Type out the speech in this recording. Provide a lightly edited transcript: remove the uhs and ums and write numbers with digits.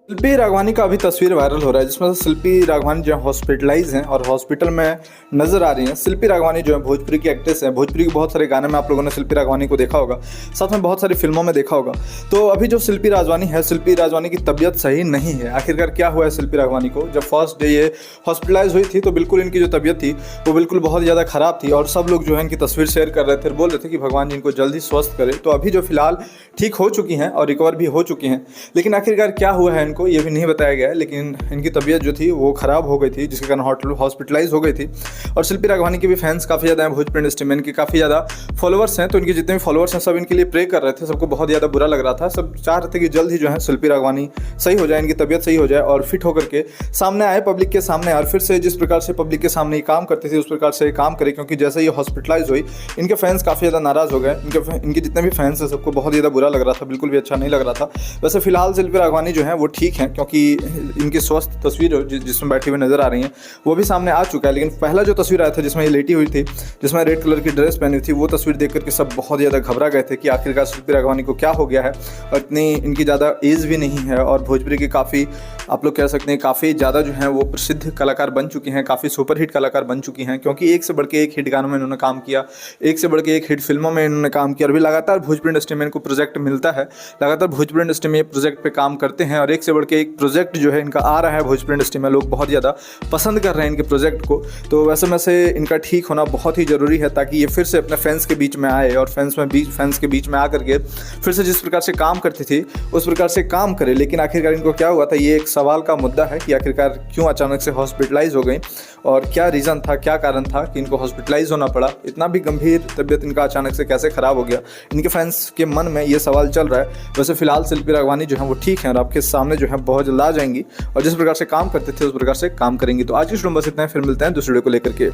शिल्पी राघवानी का अभी तस्वीर वायरल हो रहा है जिसमें से शिल्पी राघवानी जो है हॉस्पिटलाइज हैं और हॉस्पिटल में नजर आ रही हैं। शिल्पी राघवानी जो है भोजपुरी की एक्ट्रेस हैं। भोजपुरी के बहुत सारे गाने में आप लोगों ने शिल्पी राघवानी को देखा होगा, साथ में बहुत सारी फिल्मों में देखा होगा। तो अभी जो शिल्पी राघवानी है, शिल्पी राघवानी की तबीयत सही नहीं है। आखिरकार क्या हुआ है शिल्पी राघवानी को? जब फर्स्ट डे ये हॉस्पिटलाइज हुई थी तो बिल्कुल इनकी जो तबीयत थी वो बिल्कुल बहुत ज़्यादा ख़राब थी और सब लोग जो है इनकी तस्वीर शेयर कर रहे थे, बोल रहे थे कि भगवान जी इनको जल्दी स्वस्थ करे। तो अभी जो फिलहाल ठीक हो चुकी हैं और रिकवर भी हो चुकी हैं, लेकिन आखिरकार क्या हुआ है इनको ये भी नहीं बताया गया है। लेकिन इनकी तबीयत जो थी वो ख़राब हो गई थी जिसके कारण हॉस्पिटलाइज हो गई थी। और शिल्पी राघवानी के भी फैंस काफ़ी ज़्यादा हैं भोजपुरी इंडस्ट्री में, इनके काफ़ी ज़्यादा फॉलोअर्स हैं। तो इनके जितने भी फॉलोअर्स हैं सब इनके लिए प्रे कर रहे थे, सबको बहुत ज़्यादा बुरा लग रहा था। सब चाह रहे थे कि जल्द ही जो है शिल्पी राघवानी सही हो जाए, इनकी तबीयत सही हो जाए और फिट होकर के सामने आए, पब्लिक के सामने। और फिर से जिस प्रकार से पब्लिक के सामने ये काम करते थे उस प्रकार से काम करे, क्योंकि जैसे ये हॉस्पिटलाइज हुई इनके फैंस काफ़ी ज़्यादा नाराज़ हो गए। इनके जितने भी फैंस हैं सबको बहुत ज़्यादा बुरा लग रहा था, बिल्कुल भी अच्छा नहीं लग रहा था। वैसे फिलहाल शिल्पी राघवानी जो है वो ठीक हैं, क्योंकि इनकी स्वस्थ तस्वीर जिसमें बैठी हुई नजर आ रही हैं वो भी सामने आ चुका है। लेकिन पहला जो तस्वीर आया था जिसमें ये लेटी हुई थी, जिसमें रेड कलर की ड्रेस पहनी थी, वो तस्वीर देख करके सब बहुत ज़्यादा घबरा गए थे कि आखिरकार शिल्पी राघवानी को क्या हो गया है। और इतनी इनकी ज़्यादा एज भी नहीं है और भोजपुरी की काफ़ी, आप लोग कह सकते हैं काफ़ी ज़्यादा जो है वो प्रसिद्ध कलाकार बन चुकी हैं, काफ़ी सुपरहिट कलाकार बन चुकी हैं, क्योंकि एक से बढ़ के एक हिट गानों में इन्होंने काम किया, एक से बढ़ के एक हिट फिल्मों में इन्होंने काम किया। और भी लगातार भोजपुरी इंडस्ट्री में इनको प्रोजेक्ट मिलता है, लगातार भोजपुरी इंडस्ट्री में ये प्रोजेक्ट पे काम करते हैं और एक से बढ़ के एक प्रोजेक्ट जो है इनका आ रहा है भोजपुरी इंडस्ट्री में। लोग बहुत ज़्यादा पसंद कर रहे हैं इनके प्रोजेक्ट को। तो वैसे में से इनका ठीक होना बहुत ही ज़रूरी है ताकि ये फिर से अपने फैंस के बीच में आए और फैंस के बीच में आकर के फिर से जिस प्रकार से काम करती थी उस प्रकार से काम करे। लेकिन आखिरकार इनको क्या हुआ था, ये एक सवाल का मुद्दा है कि आखिरकार क्यों अचानक से हॉस्पिटलाइज हो गई और क्या रीज़न था, क्या कारण था कि इनको हॉस्पिटलाइज होना पड़ा। इतना भी गंभीर तबीयत इनका अचानक से कैसे ख़राब हो गया, इनके फैंस के मन में ये सवाल चल रहा है। वैसे फिलहाल शिल्पी राघवानी जो है वो ठीक है और आपके सामने जो है बहुत जल्द आ जाएंगी और जिस प्रकार से काम करते थे उस प्रकार से काम करेंगी। तो आज की वीडियो में बस इतना है, फिर मिलते हैं दूसरे वीडियो को लेकर के।